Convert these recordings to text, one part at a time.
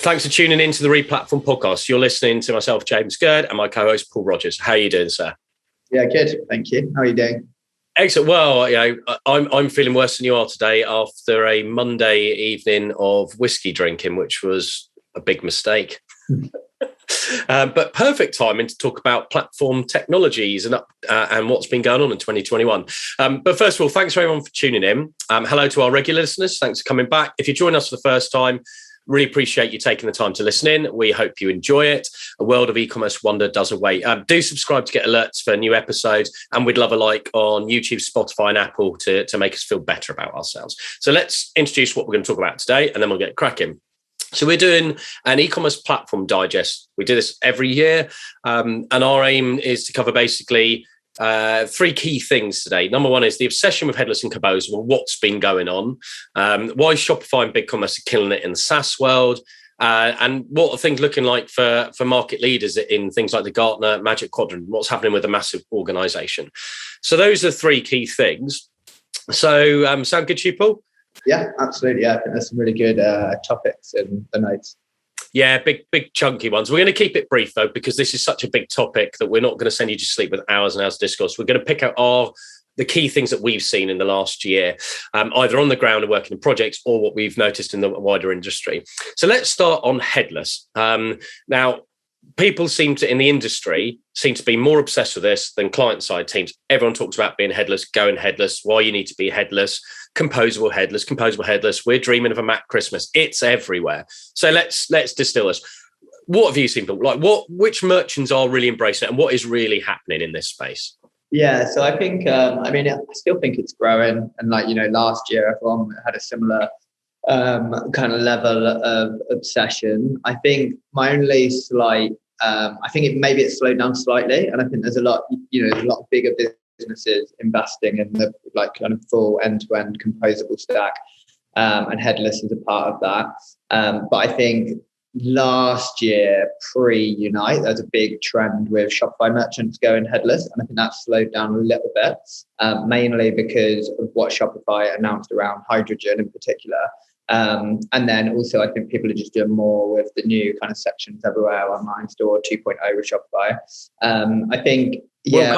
Thanks for tuning in to the Replatform podcast. You're listening to myself, James Gurd, and my co-host, Paul Rogers. How are you doing, sir? Yeah, good. Thank you. How are you doing? Excellent. Well, I'm feeling worse than you are today after a Monday evening of whiskey drinking, which was a big mistake. But perfect timing to talk about platform technologies and what's been going on in 2021. But first of all, thanks everyone for tuning in. Hello to our regular listeners. Thanks for coming back. If you're joining us for the first time, really appreciate you taking the time to listen in. We hope you enjoy it. A world of e-commerce wonder does await. Do subscribe to get alerts for new episodes, and we'd love a like on YouTube, Spotify, and Apple to make us feel better about ourselves. So let's introduce what we're going to talk about today, and then we'll get cracking. So we're doing an e-commerce platform digest. We do this every year, and our aim is to cover basically three key things today. Number one is the obsession with headless and composable, what's been going on, why Shopify and BigCommerce are killing it in the SaaS world, and what are things looking like for market leaders in things like the Gartner Magic Quadrant, what's happening with a massive organization. So those are three key things. So sound good to you, Paul? Yeah, absolutely. Yeah, I think there's some really good topics in the notes. Yeah, big chunky ones. We're going to keep it brief though, because this is such a big topic that we're not going to send you to sleep with hours and hours of discourse. We're going to pick out the key things that we've seen in the last year, either on the ground and working in projects or what we've noticed in the wider industry. So let's start on headless. Now, people in the industry seem to be more obsessed with this than client-side teams. Everyone talks about being headless, going headless, why you need to be headless, composable headless. We're dreaming of a Mac Christmas. It's everywhere. So let's distill this. What have you seen, Paul? Which merchants are really embracing it, and what is really happening in this space? Yeah, so I think, I still think it's growing. And last year, everyone had a similar kind of level of obsession. I think my only slight, maybe it's slowed down slightly. And I think there's a lot of bigger businesses investing in the kind of full end-to-end composable stack, and headless is a part of that. But I think last year, pre-Unite, there's a big trend with Shopify merchants going headless, and I think that's slowed down a little bit, mainly because of what Shopify announced around hydrogen in particular. And then also, I think people are just doing more with the new kind of sections everywhere, online store 2.0 with Shopify. I think, yeah.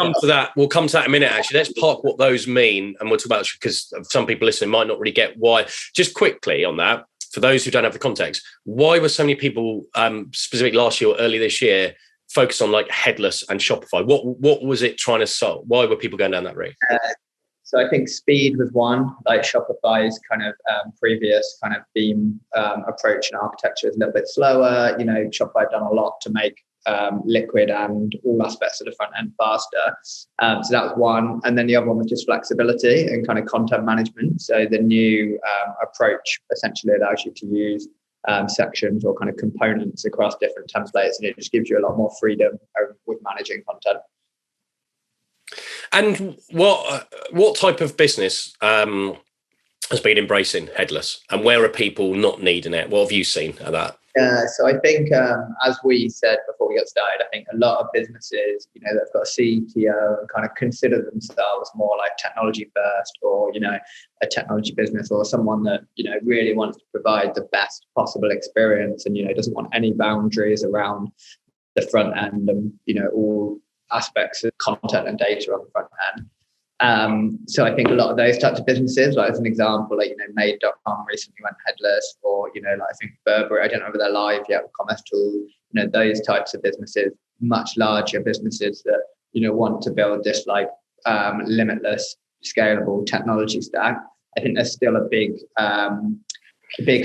We'll come to that in a minute, actually. Let's park what those mean, and we'll talk about it because some people listening might not really get why. Just quickly on that, for those who don't have the context, why were so many people, specifically last year or early this year, focused on like headless and Shopify? What was it trying to solve? Why were people going down that route? So I think speed was one, like Shopify's kind of previous kind of theme approach and architecture is a little bit slower. Shopify have done a lot to make liquid and all aspects of the front end faster. So that was one. And then the other one was just flexibility and kind of content management. So the new approach essentially allows you to use sections or kind of components across different templates, and it just gives you a lot more freedom with managing content. And what type of business has been embracing headless, and where are people not needing it? What have you seen of that? So I think, as we said before we got started, I think a lot of businesses, they've got a CTO and kind of consider themselves more like technology first, or, a technology business, or someone that, really wants to provide the best possible experience and, doesn't want any boundaries around the front end and, all aspects of content and data on the front end. So I think a lot of those types of businesses, like as an example, Made.com recently went headless, or, I think Burberry, I don't know if they're live yet with Commerce Tool, those types of businesses, much larger businesses that, want to build this limitless, scalable technology stack. I think there's still a big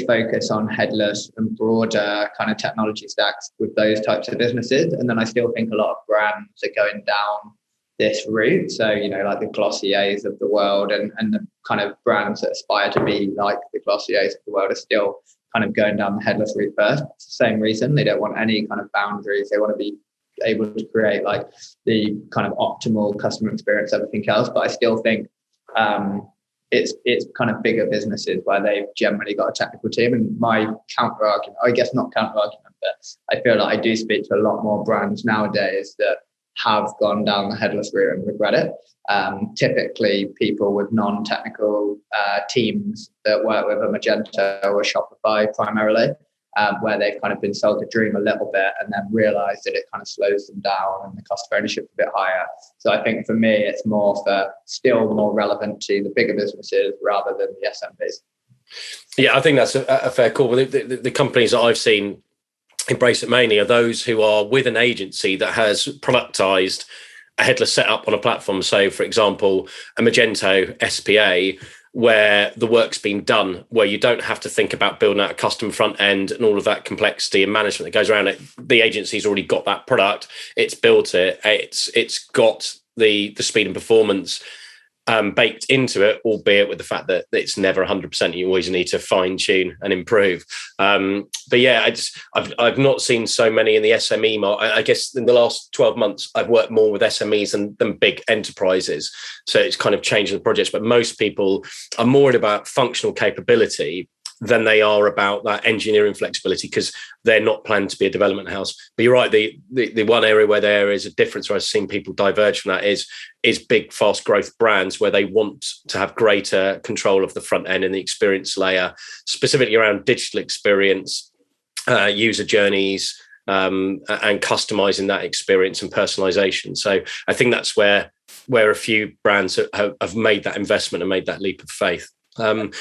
focus on headless and broader kind of technology stacks with those types of businesses. And then I still think a lot of brands are going down this route. So, like the Glossiers of the world and the kind of brands that aspire to be like the Glossiers of the world are still kind of going down the headless route first. It's the same reason. They don't want any kind of boundaries. They want to be able to create like the kind of optimal customer experience, everything else. But I still think it's kind of bigger businesses where they've generally got a technical team. And my counter argument, I guess not counter argument, but I feel like I do speak to a lot more brands nowadays that have gone down the headless route and regret it. Typically people with non-technical teams that work with a Magento or Shopify primarily. where they've kind of been sold the dream a little bit and then realized that it kind of slows them down and the cost of ownership is a bit higher. So I think for me, it's still more relevant to the bigger businesses rather than the SMBs. Yeah, I think that's a fair call. The companies that I've seen embrace it mainly are those who are with an agency that has productized a headless setup on a platform. So, for example, a Magento SPA, where the work's been done, where you don't have to think about building out a custom front end and all of that complexity and management that goes around it. The agency's already got that product. It's built it. It's got the speed and performance baked into it, albeit with the fact that it's never 100%. You always need to fine tune and improve. But yeah, I've not seen so many in the SME market. I guess in the last 12 months, I've worked more with SMEs than big enterprises. So it's kind of changing the projects. But most people are more about functional capability than they are about that engineering flexibility, because they're not planned to be a development house. But you're right, the one area where there is a difference where I've seen people diverge from that is big, fast growth brands where they want to have greater control of the front end and the experience layer, specifically around digital experience, user journeys, and customizing that experience and personalization. So I think that's where a few brands have made that investment and made that leap of faith. But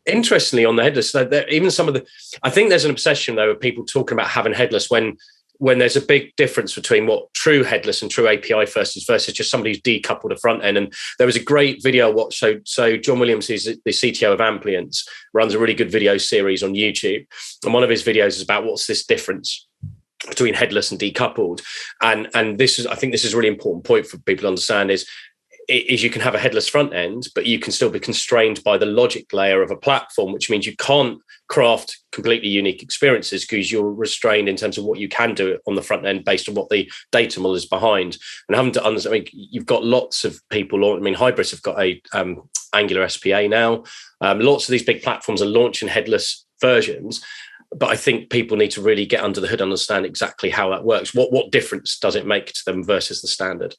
interestingly, on the headless, even some of I think there's an obsession though of people talking about having headless when there's a big difference between what true headless and true API first is versus just somebody who's decoupled a front end. And there was a great video watch. So John Williams, who's the CTO of Amplience, runs a really good video series on YouTube. And one of his videos is about what's this difference between headless and decoupled. And I think this is a really important point for people to understand is you can have a headless front end, but you can still be constrained by the logic layer of a platform, which means you can't craft completely unique experiences because you're restrained in terms of what you can do on the front end based on what the data model is behind. And having to understand, you've got lots of people, Hybris have got a Angular SPA now. Lots of these big platforms are launching headless versions. But I think people need to really get under the hood and understand exactly how that works. What difference does it make to them versus the standard?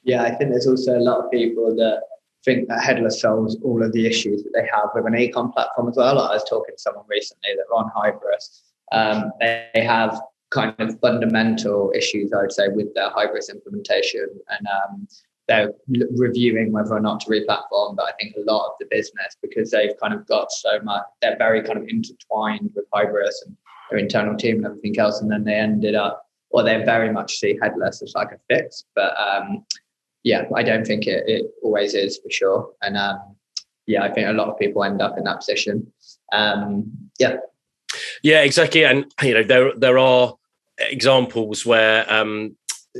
Yeah, I think there's also a lot of people that think that headless solves all of the issues that they have with an ecom platform as well. I was talking to someone recently that on Hybris, they have kind of fundamental issues, I would say, with their Hybris implementation, and they're reviewing whether or not to re-platform. But I think a lot of the business, because they've kind of got so much, they're very kind of intertwined with Hybris and their internal team and everything else, and then they ended up, or they very much see headless as like a fix, but yeah, I don't think it always is for sure. And yeah, I think a lot of people end up in that position. Yeah, exactly. And there are examples where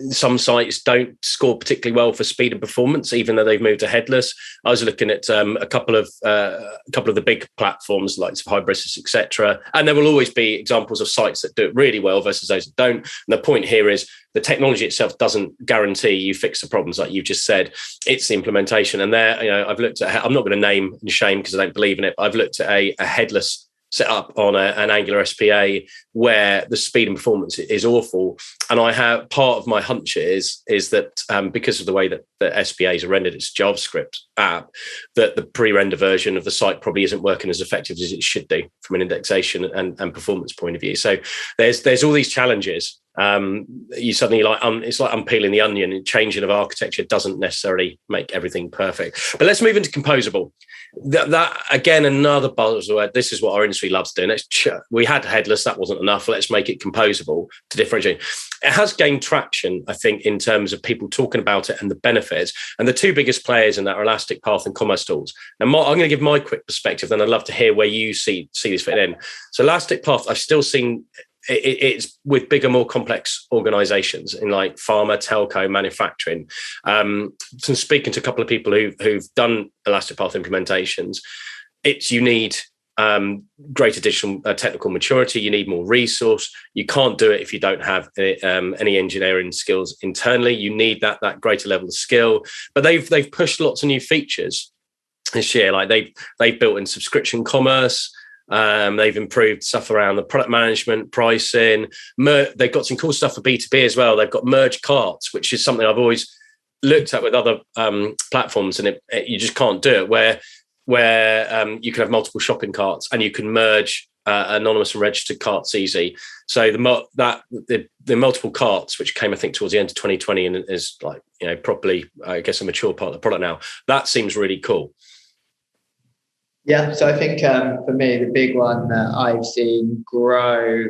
some sites don't score particularly well for speed and performance, even though they've moved to headless. I was looking at a couple of the big platforms like Hybris, etc. And there will always be examples of sites that do it really well versus those that don't. And the point here is the technology itself doesn't guarantee you fix the problems, like you've just said. It's the implementation. And there, I've looked at. I'm not going to name and shame because I don't believe in it. But I've looked at a headless set up on an Angular SPA where the speed and performance is awful. And I have part of my hunch is that because of the way that the SPAs are rendered, it's JavaScript app, that the pre-render version of the site probably isn't working as effective as it should do from an indexation and performance point of view. So there's all these challenges. You suddenly it's like unpeeling the onion, and changing of architecture doesn't necessarily make everything perfect. But let's move into composable. That again, another buzzword. This is what our industry loves doing. We had headless, that wasn't enough. Let's make it composable to differentiate. It has gained traction, I think, in terms of people talking about it and the benefits. And the two biggest players in that are Elastic Path and Commerce Tools. Now, I'm going to give my quick perspective, then I'd love to hear where you see this fit in. So Elastic Path, I've still seen it's with bigger, more complex organizations in like pharma, telco, manufacturing. So speaking to a couple of people who've done Elastic Path implementations, you need greater additional technical maturity. You need more resource. You can't do it if you don't have any engineering skills internally. You need that greater level of skill. But they've pushed lots of new features this year. Like they've built in subscription commerce. They've improved stuff around the product management, pricing. They've got some cool stuff for B2B as well. They've got merge carts, which is something I've always looked at with other platforms, and you just can't do it. Where you can have multiple shopping carts and you can merge anonymous and registered carts easy. So the multiple carts, which came, I think, towards the end of 2020 and is like, properly, I guess, a mature part of the product now, that seems really cool. Yeah, so I think for me, the big one that I've seen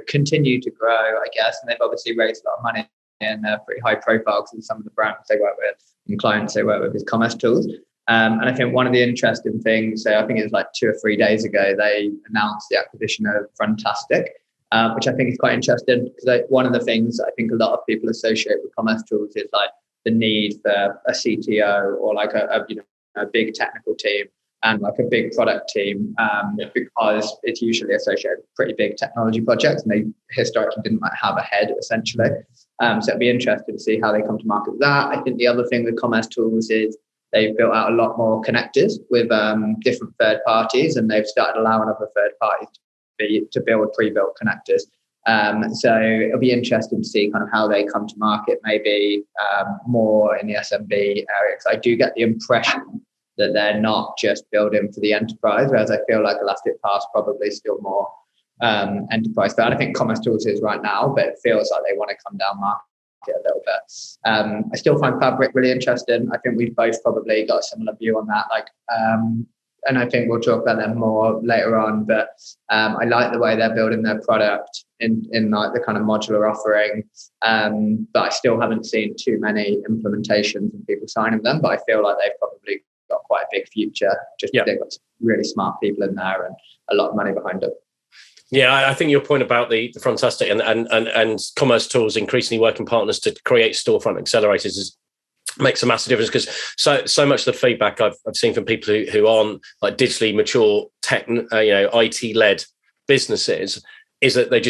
continue to grow, I guess, and they've obviously raised a lot of money and they're pretty high profile because of some of the brands they work with and clients they work with is commerce tools. And I think one of the interesting things, so I think it was like 2 or 3 days ago, they announced the acquisition of Frontastic, which I think is quite interesting because one of the things I think a lot of people associate with commerce tools is like the need for a CTO or like a big technical team and like a big product team, because it's usually associated with pretty big technology projects and they historically didn't have a head essentially. So it'd be interesting to see how they come to market with that. I think the other thing with commerce tools is they've built out a lot more connectors with different third parties, and they've started allowing other third parties to build pre-built connectors. So it'll be interesting to see kind of how they come to market, maybe more in the SMB area. Because I do get the impression that they're not just building for the enterprise, whereas I feel like Elastic Pass probably still more enterprise. But I think Commerce Tools is right now, but it feels like they want to come down market a little bit. I still find Fabric really interesting. I think we've both probably got a similar view on that. And I think we'll talk about them more later on. But I like the way they're building their product in like the kind of modular offering. But I still haven't seen too many implementations and people signing them. But I feel like they've probably got quite a big future. They've got some really smart people in there and a lot of money behind them. Yeah, I think your point about the Frontastic and Commerce Tools increasingly working partners to create storefront accelerators makes a massive difference, because so much of the feedback I've seen from people who aren't like digitally mature tech, IT led businesses, is that they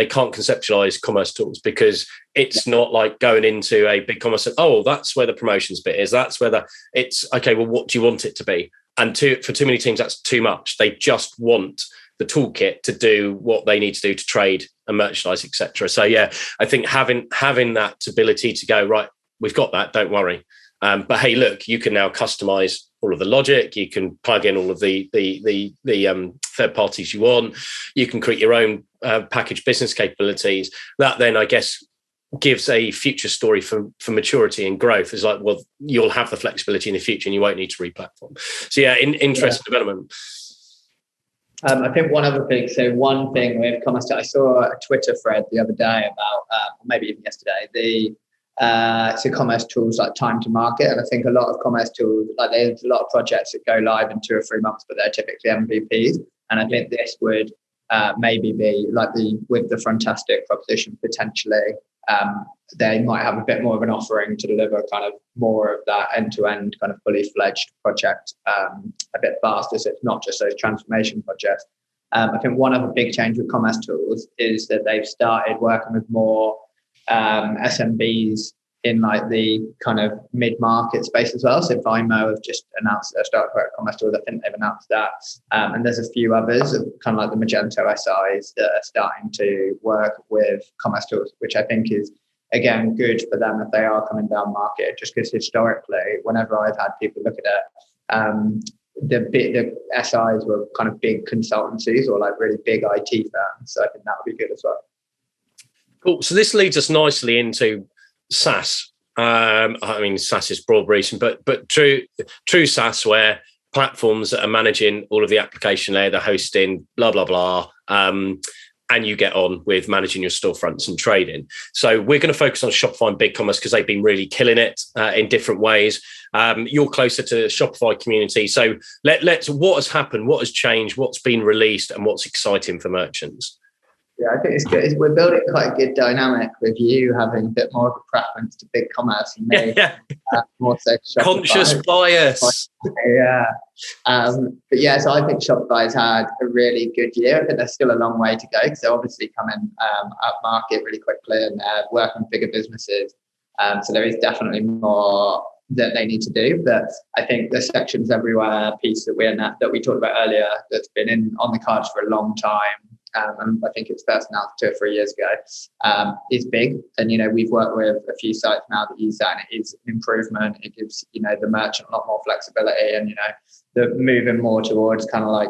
can't conceptualize Commerce Tools, because it's not like going into a big commerce and, that's where the promotions bit is. That's where it's okay. Well, what do you want it to be? And for too many teams, that's too much. They just want the toolkit to do what they need to do to trade and merchandise, etc. So yeah, I think having that ability to go, right, we've got that, don't worry. But hey, look, you can now customize all of the logic. You can plug in all of the third parties you want. You can create your own packaged business capabilities. That then, I guess, gives a future story for maturity and growth. It's like, well, you'll have the flexibility in the future and you won't need to re-platform. So yeah, interesting development. I think one thing with Commerce, I saw a Twitter thread the other day about, maybe even yesterday, so Commerce Tools like time to market. And I think a lot of Commerce Tools, like there's a lot of projects that go live in 2 or 3 months, but they're typically MVPs. And I think this would maybe be like with the Frontastic proposition, potentially they might have a bit more of an offering to deliver kind of more of that end-to-end kind of fully fledged project a bit faster. So it's not just those transformation projects. I think one other big change with Commerce Tools is that they've started working with more SMBs in like the kind of mid-market space as well. So Vimo have just announced their start work Commerce Tools. I think they've announced that. And there's a few others, kind of like the Magento SIs, that are starting to work with Commerce Tools, which I think is, again, good for them if they are coming down market, just because historically, whenever I've had people look at it, the SIs were kind of big consultancies or like really big IT firms. So I think that would be good as well. Cool. So this leads us nicely into SaaS. I mean, SaaS is broad reaching, but true SaaS, where platforms that are managing all of the application layer, the hosting, blah, blah, blah, and you get on with managing your storefronts and trading. So we're going to focus on Shopify and BigCommerce because they've been really killing it in different ways. You're closer to the Shopify community. So let's what has happened, what has changed, what's been released, and what's exciting for merchants? Yeah, I think it's good. We're building quite a good dynamic with you having a bit more of a preference to BigCommerce and me more so Shopify. Conscious bias. Yeah. But yeah, so I think Shopify's had a really good year. I think there's still a long way to go because they're obviously coming up market really quickly and they're working with bigger businesses. So there is definitely more that they need to do. But I think the sections everywhere piece that we talked about earlier, that's been on the cards for a long time. And I think it's first announced 2 or 3 years ago, is big. And, we've worked with a few sites now that use that, and it is an improvement. It gives, the merchant a lot more flexibility, and, they're moving more towards kind of like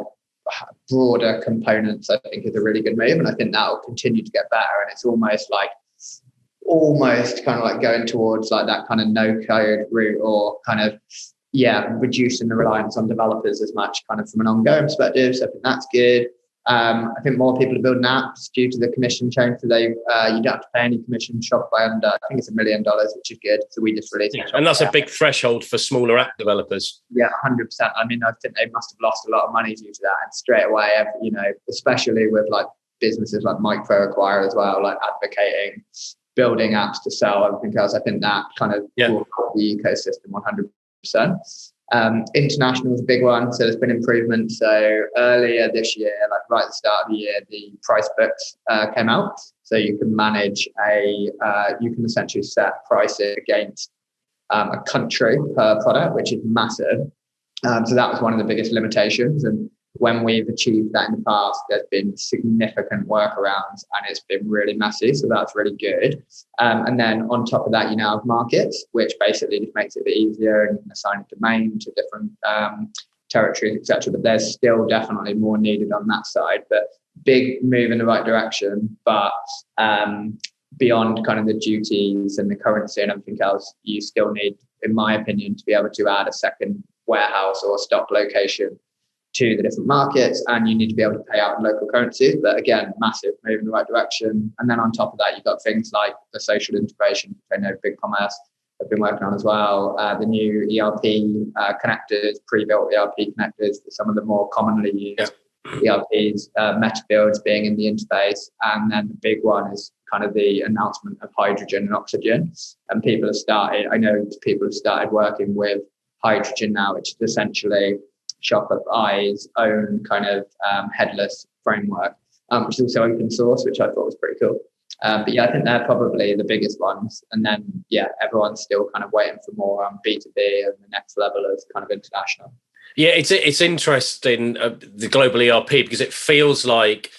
broader components, I think is a really good move. And I think that will continue to get better. And it's almost kind of like going towards like that kind of no code route, or kind of, reducing the reliance on developers as much kind of from an ongoing perspective. So I think that's good. I think more people are building apps due to the commission change. So you don't have to pay any commission. Shopify under, I think it's $1 million, which is good. So we just released and that's a big threshold for smaller app developers. Yeah, 100%. I mean, I think they must have lost a lot of money due to that. And straight away, especially with like businesses like micro acquire as well, like advocating, building apps to sell, everything else. I think that kind of brought the ecosystem 100%. International is a big one, so there's been improvements. So earlier this year, like right at the start of the year, the price books came out. So you can manage you can essentially set pricing against a country per product, which is massive. So that was one of the biggest limitations. And when we've achieved that in the past, there's been significant workarounds and it's been really messy. So that's really good. And then on top of that, you now have markets, which basically just makes it a bit easier, and you can assign a domain to different territories, etc. But there's still definitely more needed on that side. But big move in the right direction. But beyond kind of the duties and the currency and everything else, you still need, in my opinion, to be able to add a second warehouse or stock location to the different markets, and you need to be able to pay out in local currencies. But again, massive move in the right direction. And then on top of that, you've got things like the social integration, which I know BigCommerce have been working on as well. The new ERP connectors, pre-built ERP connectors, some of the more commonly used ERPs, meta builds being in the interface. And then the big one is kind of the announcement of hydrogen and oxygen. And people have started working with hydrogen now, which is essentially Shopify's own kind of headless framework, which is also open source, which I thought was pretty cool. But I think they're probably the biggest ones. And then, everyone's still kind of waiting for more B2B and the next level of kind of international. Yeah, it's interesting, the global ERP, because it feels like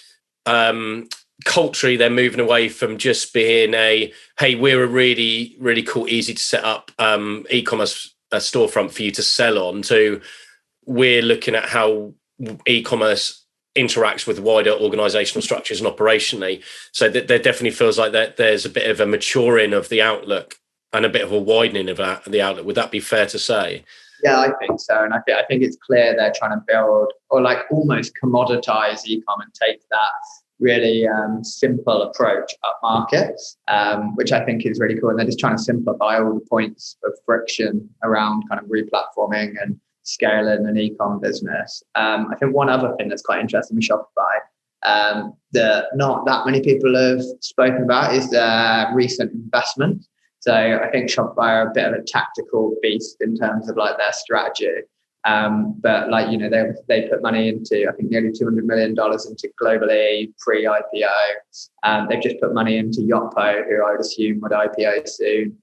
culturally they're moving away from just being we're a really, really cool, easy to set up e-commerce storefront for you to sell on, to we're looking at how e-commerce interacts with wider organizational structures and operationally. So that there definitely feels like that there's a bit of a maturing of the outlook and a bit of a widening of the outlook. Would that be fair to say? Yeah, I think so. And I think it's clear they're trying to build or like almost commoditize e-com and take that really simple approach up market, which I think is really cool. And they're just trying to simplify all the points of friction around kind of replatforming and scaling an e-com business. I think one other thing that's quite interesting with Shopify that not that many people have spoken about is their recent investment. So I think Shopify are a bit of a tactical beast in terms of like their strategy. But like, they put money into, I think, nearly $200 million into globally pre-IPO. They've just put money into Yotpo, who I would assume would IPO soon.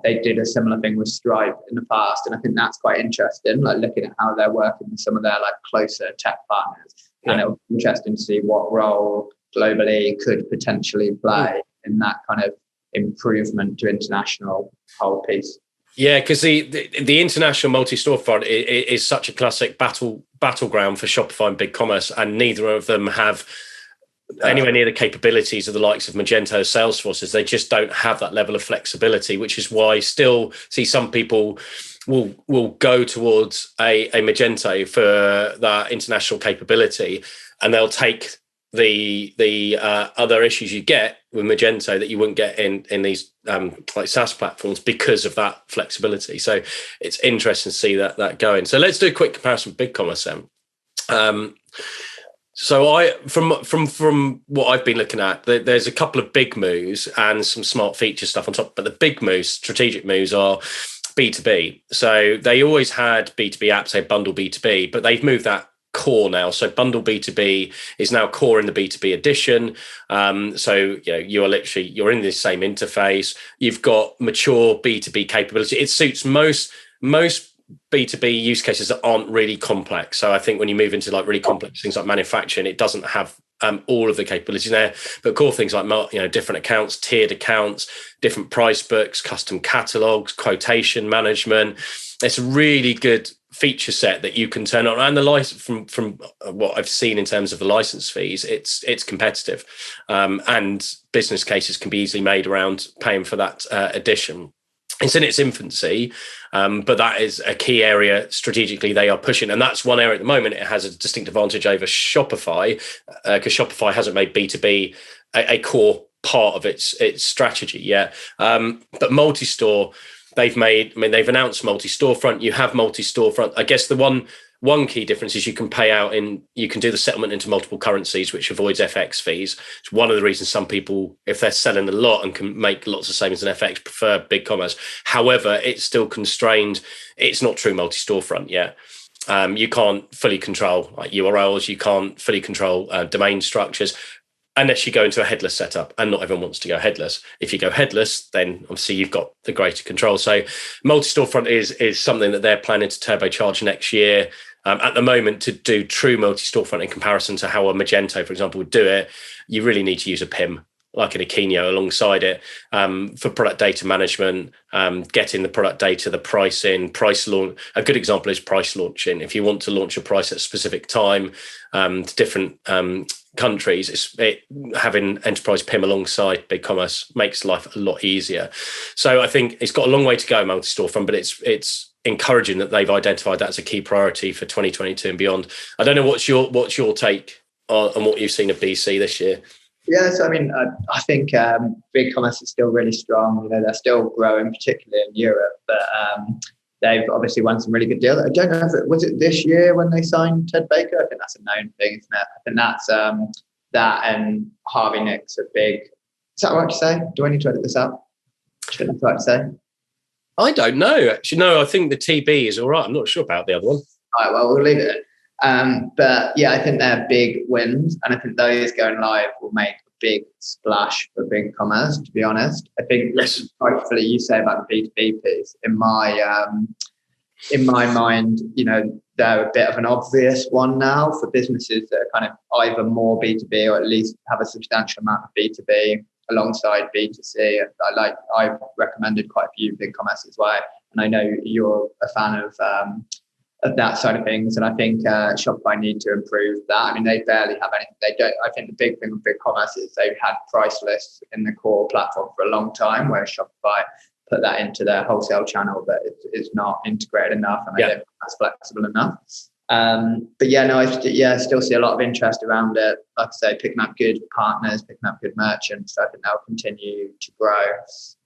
They did a similar thing with Stripe in the past. And I think that's quite interesting, like looking at how they're working with some of their like closer tech partners. Yeah. And it'll be interesting to see what role globally could potentially play in that kind of improvement to international whole piece. Yeah, because the international multi-storefront is such a classic battleground for Shopify and BigCommerce, and neither of them have anywhere near the capabilities of the likes of Magento, Salesforce. They just don't have that level of flexibility, which is why I still see some people will go towards a Magento for that international capability, and they'll take the other issues you get with Magento that you wouldn't get in these like SaaS platforms because of that flexibility. So it's interesting to see that going. So let's do a quick comparison with BigCommerce then. So I from what I've been looking at, there's a couple of big moves and some smart feature stuff on top, but the big moves, strategic moves, are B2B. So they always had B2B apps, they bundle B2B, but they've moved that core now. So bundle B2B is now core in the B2B edition. So you're in this same interface. You've got mature B2B capability. It suits most B2B use cases that aren't really complex. So I think when you move into like really complex things like manufacturing, it doesn't have all of the capabilities there, but core things like different accounts, tiered accounts, different price books, custom catalogs, quotation management. It's a really good feature set that you can turn on, and the license from what I've seen in terms of the license fees, it's competitive, and business cases can be easily made around paying for that addition. It's in its infancy, but that is a key area strategically they are pushing. And that's one area at the moment it has a distinct advantage over Shopify, because Shopify hasn't made B2B a core part of its strategy yet. But multi-store, they've announced multi-storefront. You have multi-storefront. I guess the one key difference is you can do the settlement into multiple currencies, which avoids FX fees. It's one of the reasons some people, if they're selling a lot and can make lots of savings in FX, prefer BigCommerce. However, it's still constrained. It's not true multi-storefront yet. You can't fully control URLs. You can't fully control domain structures unless you go into a headless setup, and not everyone wants to go headless. If you go headless, then obviously you've got the greater control. So multi-storefront is something that they're planning to turbocharge next year. At the moment, to do true multi-storefront in comparison to how a Magento, for example, would do it, you really need to use a PIM, like an Akinio alongside it, for product data management, getting the product data, the pricing, price launch. A good example is price launching. If you want to launch a price at a specific time to different countries, having enterprise PIM alongside BigCommerce makes life a lot easier. So I think it's got a long way to go, multi-storefront, but it's encouraging that they've identified that as a key priority for 2022 and beyond. I don't know what's your take on what you've seen of BC this year. Yeah, so I think BigCommerce is still really strong. They're still growing, particularly in Europe, but they've obviously won some really good deals. I don't know if was it this year when they signed Ted Baker. I think that's a known thing, isn't it? I think that's that and Harvey Nicks are big. Is that right to say? Do I need to edit this out? Shouldn't I right to say? I don't know. Actually, no. I think the TB is all right. I'm not sure about the other one. All right, well, we'll leave it. But yeah, I think they're big wins, and I think those going live will make a big splash for BigCommerce. To be honest, I think rightfully you say about the B2B piece. In my mind, they're a bit of an obvious one now for businesses that are kind of either more B2B or at least have a substantial amount of B2B alongside B2C. I've recommended quite a few BigCommerce as well, and I know you're a fan of that side of things, and I think Shopify need to improve that. I mean, they barely have anything. They don't. I think the big thing with BigCommerce is they've had price lists in the core platform for a long time, where Shopify put that into their wholesale channel, but it's not integrated enough, and I don't think that's flexible enough. But yeah, no, I still see a lot of interest around it. Like I say, picking up good partners, picking up good merchants. So I think they'll continue to grow.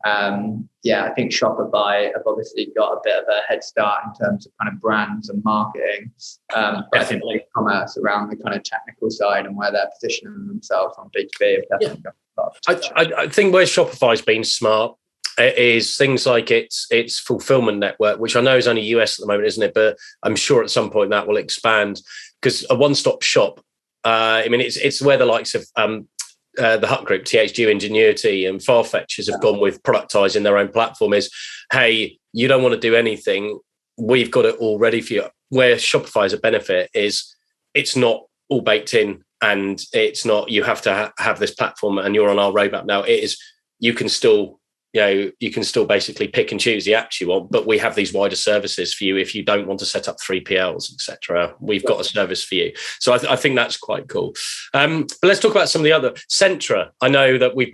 I think Shopify have obviously got a bit of a head start in terms of kind of brands and marketing. But I think BigCommerce around the kind of technical side and where they're positioning themselves on B2B have definitely got a lot of potential. I think where Shopify's been smart is things like its fulfillment network, which I know is only US at the moment, isn't it? But I'm sure at some point that will expand, because a one-stop shop. It's where the likes of the Hut Group, THG Ingenuity, and Farfetchers have gone with productizing their own platform. Is, hey, you don't want to do anything, we've got it all ready for you. Where Shopify is a benefit is it's not all baked in, and it's not you have to have this platform and you're on our roadmap now. It is you can still basically pick and choose the apps you want, but we have these wider services for you if you don't want to set up 3PLs, etc. We've got a service for you. So I think that's quite cool. But let's talk about some of the other. Centra, I know that we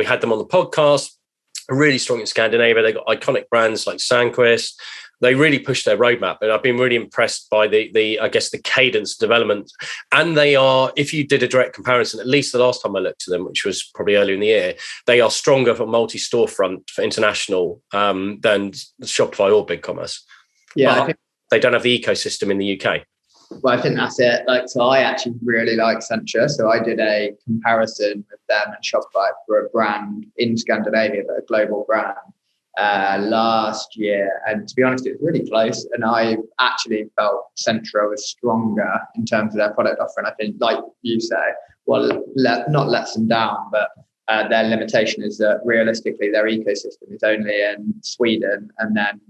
had them on the podcast, really strong in Scandinavia. They got iconic brands like Sandquist. They really pushed their roadmap, and I've been really impressed by the cadence development. And they are, if you did a direct comparison, at least the last time I looked to them, which was probably earlier in the year, they are stronger for multi-storefront for international than Shopify or BigCommerce. Yeah, I think they don't have the ecosystem in the UK. Well, I think that's it. So I actually really like Centra. So I did a comparison with them and Shopify for a brand in Scandinavia, but a global brand. Last year, and to be honest, it was really close, and I actually felt Centra was stronger in terms of their product offering. I think, like you say, not lets them down, but their limitation is that realistically their ecosystem is only in Sweden and then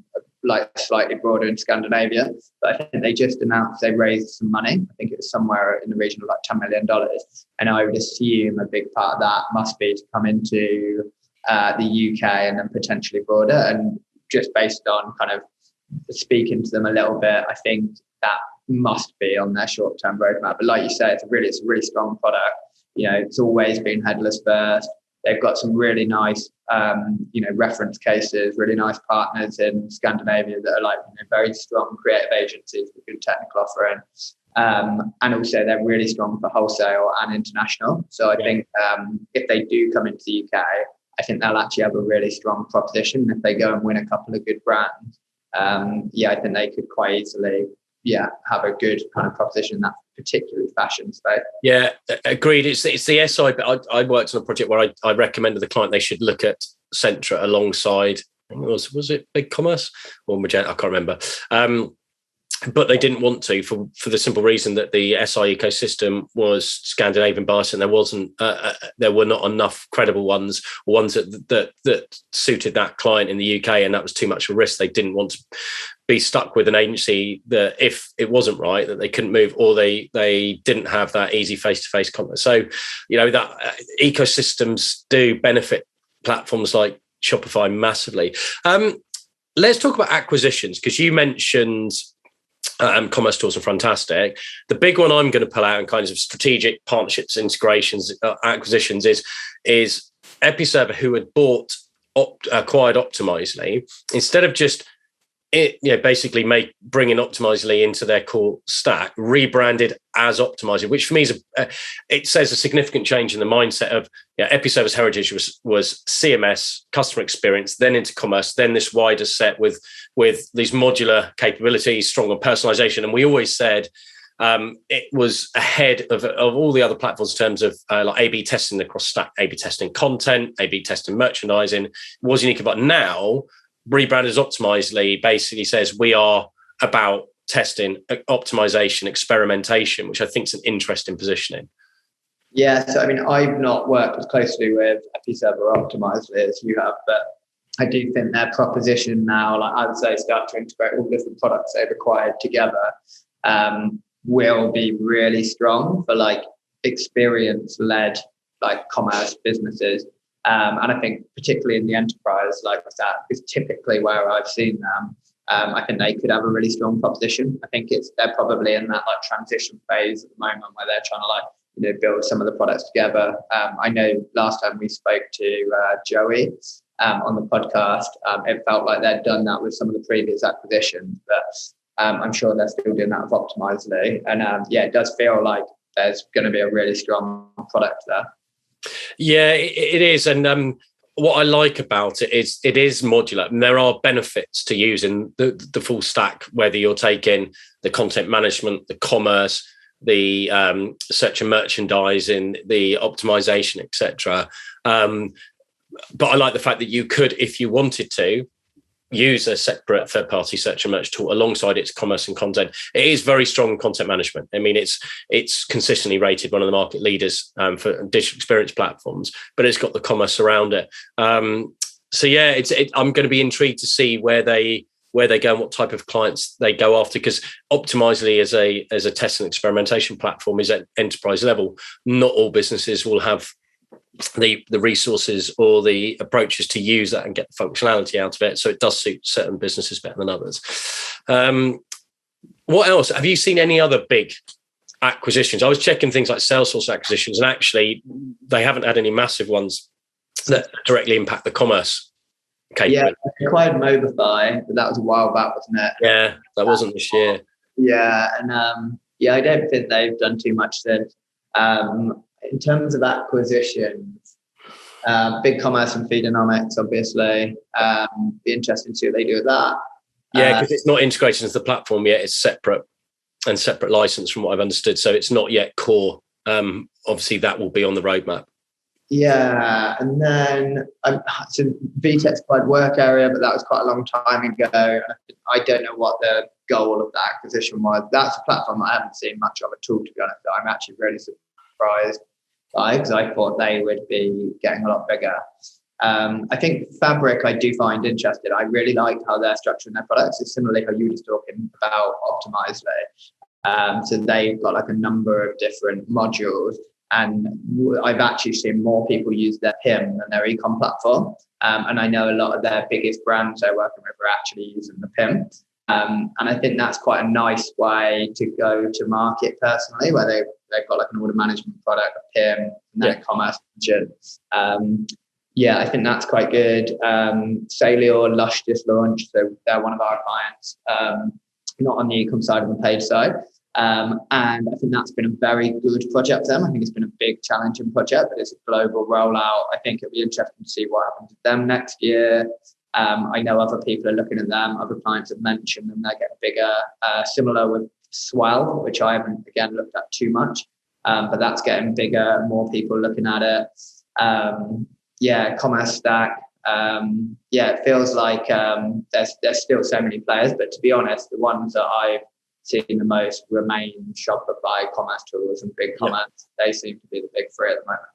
like slightly broader in Scandinavia. But I think they just announced they raised some money. I think it was somewhere in the region of like $10 million. And I would assume a big part of that must be to come into the UK and then potentially broader. And just based on kind of speaking to them a little bit, I think that must be on their short-term roadmap. But like you say, it's a really strong product. You know, it's always been headless first. They've got some really nice, reference cases, really nice partners in Scandinavia that are like very strong creative agencies with good technical offering. And also they're really strong for wholesale and international. So I think if they do come into the UK, I think they'll actually have a really strong proposition. If they go and win a couple of good brands, I think they could quite easily have a good kind of proposition in that particularly fashion space. Yeah, agreed. It's the SI, but I worked on a project where I recommended the client they should look at Centra alongside, I think was it BigCommerce or Magenta? I can't remember. But they didn't want to for the simple reason that the SI ecosystem was Scandinavian bias, and there were not enough credible ones that suited that client in the UK, and that was too much of a risk. They didn't want to be stuck with an agency that if it wasn't right, that they couldn't move, or they didn't have that easy face-to-face contact. So, that ecosystems do benefit platforms like Shopify massively. Let's talk about acquisitions, because you mentioned commerce tools are fantastic. The big one I'm going to pull out in kinds of strategic partnerships, integrations, acquisitions is Episerver, who had acquired Optimizely. Instead of just basically bringing Optimizely into their core stack, rebranded as Optimizely, which for me is it says a significant change in the mindset of Episerver's heritage was CMS, customer experience, then into commerce, then this wider set with these modular capabilities, strong on personalization. And we always said it was ahead of all the other platforms in terms of like A/B testing across stack, A/B testing content, A/B testing merchandising. It was unique, but now rebranded as Optimizely basically says we are about testing, optimization, experimentation, which I think is an interesting positioning. Yeah, so I mean, I've not worked as closely with Episerver or Optimizely as you have, but I do think their proposition now, like I would say, start to integrate all different products they've acquired together, will be really strong for like experience-led like commerce businesses. And I think particularly in the enterprise, like that is typically where I've seen them. I think they could have a really strong proposition. I think they're probably in that like transition phase at the moment where they're trying to build some of the products together. I know last time we spoke to Joey on the podcast, it felt like they'd done that with some of the previous acquisitions, but I'm sure they're still doing that with Optimizely. And it does feel like there's going to be a really strong product there. Yeah, it is. And what I like about it is modular, and there are benefits to using the full stack, whether you're taking the content management, the commerce, the search and merchandising, the optimization, etc. But I like the fact that you could, if you wanted to, use a separate third-party search and merch tool alongside its commerce and content. It is very strong in content management. I mean, it's consistently rated one of the market leaders for digital experience platforms, but it's got the commerce around it. I'm going to be intrigued to see where they go and what type of clients they go after, because Optimizely as a test and experimentation platform is at enterprise level. Not all businesses will have the resources or the approaches to use that and get the functionality out of it. So it does suit certain businesses better than others. What else? Have you seen any other big acquisitions? I was checking things like Salesforce acquisitions, and actually they haven't had any massive ones that directly impact the commerce capability. Yeah, they acquired Mobify, but that was a while back, wasn't it? Yeah, that wasn't this year. Yeah, and I don't think they've done too much since. In terms of acquisitions, BigCommerce and Feedonomics, obviously, be interesting to see what they do with that. Yeah, because it's not integrated into the platform yet. It's separate license from what I've understood. So it's not yet core. Obviously, that will be on the roadmap. Yeah, and then so VTech's quite work area, but that was quite a long time ago. I don't know what the goal of the acquisition was. That's a platform that I haven't seen much of at all, to be honest. I'm actually really surprised by, because I thought they would be getting a lot bigger. I think Fabric I do find interesting. I really like how they're structuring their products. It's similarly how you were just talking about Optimizely. So they've got like a number of different modules, and I've actually seen more people use their PIM than their ecom platform. And I know a lot of their biggest brands they're working with are actually using the PIM. And I think that's quite a nice way to go to market personally, where they've got like an order management product, a PIM, and then a commerce engine. I think that's quite good. Saleor, Lush just launched, so they're one of our clients, not on the e-com side, on the paid side. And I think that's been a very good project for them. I think it's been a big challenging project, but it's a global rollout. I think it'll be interesting to see what happens with them next year. I know other people are looking at them. Other clients have mentioned them. They're getting bigger. Similar with Swell, which I haven't, again, looked at too much. But that's getting bigger, more people looking at it. Commerce Stack. It feels like there's still so many players, but to be honest, the ones that I've seen the most remain Shopify, Commerce Tools, and BigCommerce. They seem to be the big three at the moment.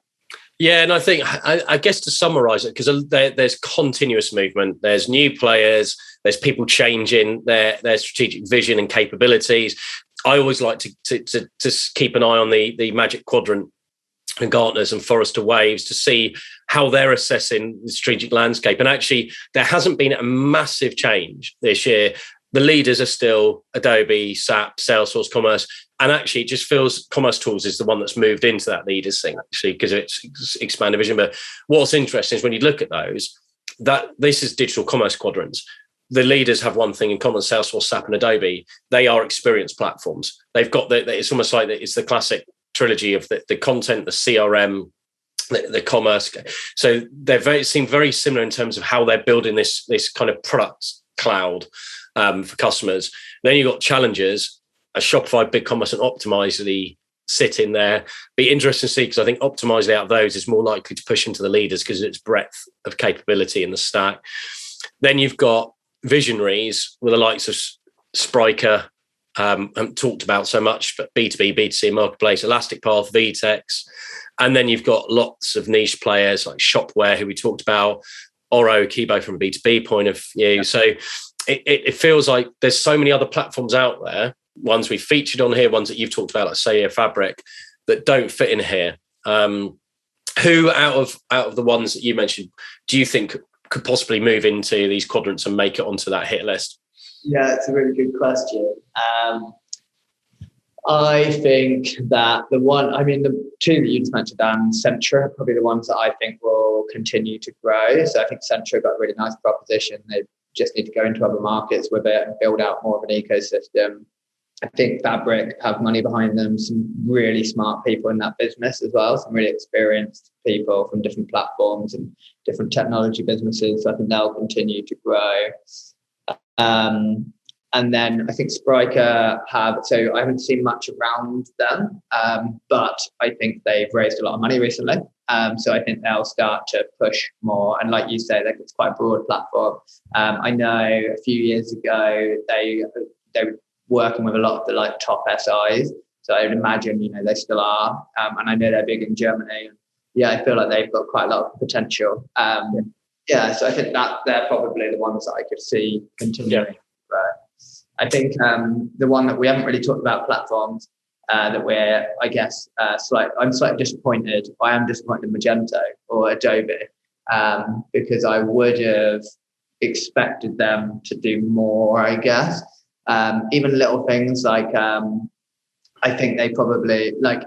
Yeah, and I think, I guess to summarize it, because there's continuous movement, there's new players, there's people changing their strategic vision and capabilities. I always like to keep an eye on the Magic Quadrant and Gartner's and Forrester Waves to see how they're assessing the strategic landscape. And actually, there hasn't been a massive change this year. The leaders are still Adobe, SAP, Salesforce, Commerce. And actually, it just feels Commerce Tools is the one that's moved into that leaders thing, actually, because it's expanded vision. But what's interesting is when you look at those, that this is digital commerce quadrants. The leaders have one thing in common: Salesforce, SAP, and Adobe. They are experience platforms. They've got it's almost like it's the classic trilogy of the content, the CRM, the commerce. So seem very similar in terms of how they're building this kind of product cloud for customers. Then you've got challengers. A Shopify, BigCommerce, and Optimizely sit in there. Be interesting to see, because I think Optimizely out of those is more likely to push into the leaders because of its breadth of capability in the stack. Then you've got visionaries with the likes of Spryker, haven't talked about so much, but B2B, B2C marketplace, Elastic Path, VTEX. And then you've got lots of niche players like Shopware, who we talked about, Oro, Kibo from a B2B point of view. Yeah. So it feels like there's so many other platforms out there, ones we've featured on here, ones that you've talked about, like Saleor, Fabric, that don't fit in here. Who out of the ones that you mentioned do you think could possibly move into these quadrants and make it onto that hit list? Yeah, it's a really good question. I think that the two that you just mentioned, Centra, are probably the ones that I think will continue to grow. So I think Centra got a really nice proposition. They just need to go into other markets with it and build out more of an ecosystem. I think Fabric have money behind them, some really smart people in that business as well, some really experienced people from different platforms and different technology businesses. So I think they'll continue to grow. And then I think Spryker so I haven't seen much around them, but I think they've raised a lot of money recently. So I think they'll start to push more. And like you say, it's quite a broad platform. I know a few years ago, they were working with a lot of the top SIs. So I would imagine, they still are. And I know they're big in Germany. Yeah, I feel like they've got quite a lot of potential. So I think that they're probably the ones that I could see continuing. I think the one that we haven't really talked about, platforms, that we're, I guess, I'm slightly disappointed. I am disappointed in Magento or Adobe, because I would have expected them to do more, I guess. Even little things like, I think they probably, like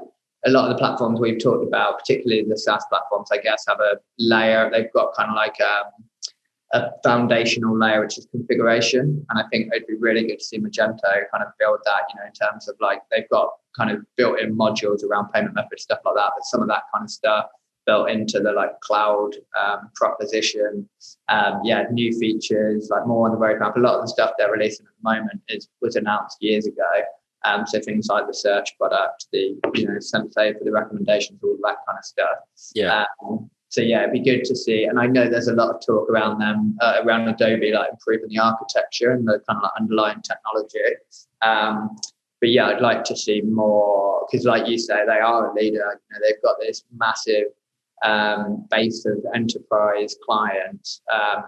a lot of the platforms we've talked about, particularly the SaaS platforms, I guess, have a layer. They've got kind of like a foundational layer, which is configuration. And I think it'd be really good to see Magento kind of build that, in terms of they've got kind of built-in modules around payment methods, stuff like that. But some of that kind of stuff built into the cloud proposition. New features, more on the roadmap. A lot of the stuff they're releasing at the moment was announced years ago. So things like the search product, the Sensei for the recommendations, all that kind of stuff. Yeah. It'd be good to see. And I know there's a lot of talk around them, around Adobe, improving the architecture and the kind of underlying technology. But yeah, I'd like to see more, because like you say, they are a leader. They've got this massive base of enterprise clients,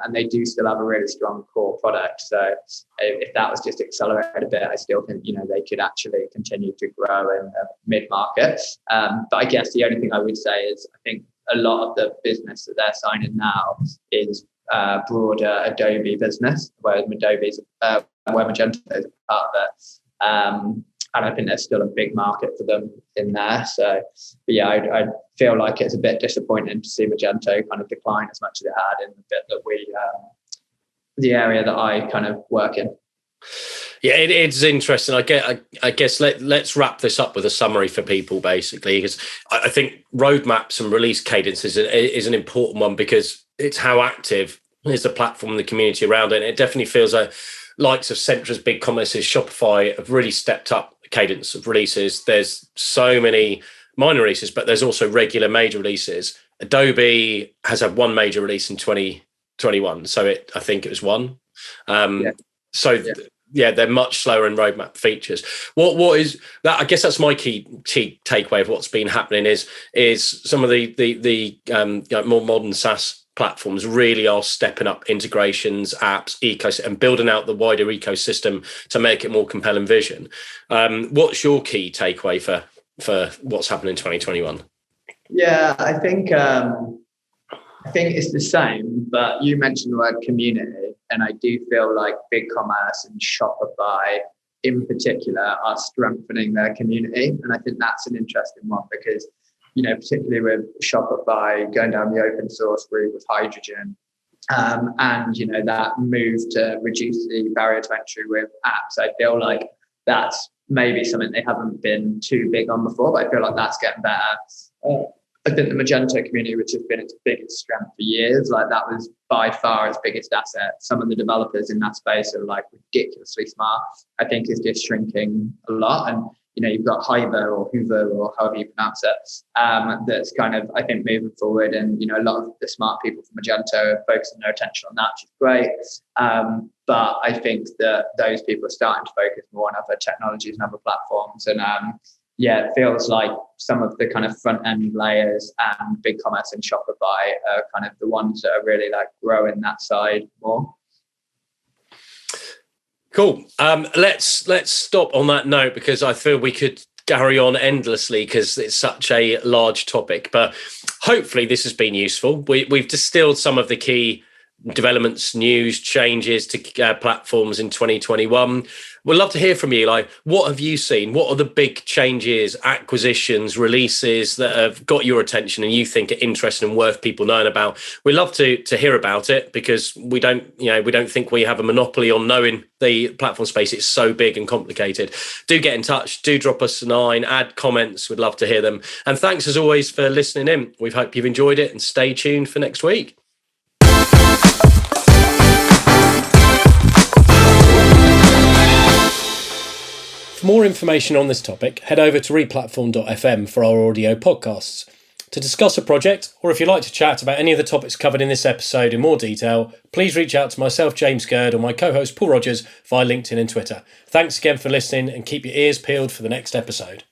and they do still have a really strong core product. So if that was just accelerated a bit, I still think, you know, they could actually continue to grow in the mid-market. But I guess the only thing I would say is I think a lot of the business that they're signing now is broader Adobe business, whereas where Magento is a part of it. And I think there's still a big market for them in there. So, but yeah, I feel like it's a bit disappointing to see Magento kind of decline as much as it had in the bit that the area that I kind of work in. Yeah, it's interesting. I guess let's wrap this up with a summary for people, basically, because I think roadmaps and release cadence is an important one, because it's how active is the platform and the community around it. And it definitely feels like likes of Centra's BigCommerce, Shopify have really stepped up the cadence of releases. There's so many minor releases, but there's also regular major releases. Adobe has had one major release in 2021. So I think it was one. They're much slower in roadmap features. What is that? I guess that's my key takeaway of what's been happening is some of the more modern SaaS platforms really are stepping up integrations, apps, ecosystem, and building out the wider ecosystem to make it more compelling vision. What's your key takeaway for what's happened in 2021? Yeah, I think it's the same, but you mentioned the word community, and I do feel like BigCommerce and Shopify in particular are strengthening their community. And I think that's an interesting one because, you know, particularly with Shopify going down the open source route with Hydrogen, and, you know, that move to reduce the barrier to entry with apps, I feel like that's maybe something they haven't been too big on before, but I feel like that's getting better. I think the Magento community, which has been its biggest strength for years, like that was by far its biggest asset. Some of the developers in that space are like ridiculously smart. I think is just shrinking a lot. And, you know, you've got Hoover or however you pronounce it, that's kind of, I think, moving forward. And, you know, a lot of the smart people from Magento are focusing their attention on that, which is great. But I think that those people are starting to focus more on other technologies and other platforms. And it feels like some of the kind of front end layers and BigCommerce and Shopify are kind of the ones that are really like growing that side more. Cool. Let's stop on that note, because I feel we could carry on endlessly because it's such a large topic. But hopefully this has been useful. We've distilled some of the key developments, news, changes to platforms in 2021. We'd love to hear from you. Like, what have you seen? What are the big changes, acquisitions, releases that have got your attention and you think are interesting and worth people knowing about? We'd love to hear about it, because we don't think we have a monopoly on knowing the platform space. It's so big and complicated. Do get in touch. Do drop us a line. Add comments. We'd love to hear them. And thanks as always for listening in. We hope you've enjoyed it, and stay tuned for next week. For more information on this topic, head over to replatform.fm for our audio podcasts. To discuss a project, or if you'd like to chat about any of the topics covered in this episode in more detail, please reach out to myself, James Gurd, or my co-host Paul Rogers via LinkedIn and Twitter. Thanks again for listening, and keep your ears peeled for the next episode.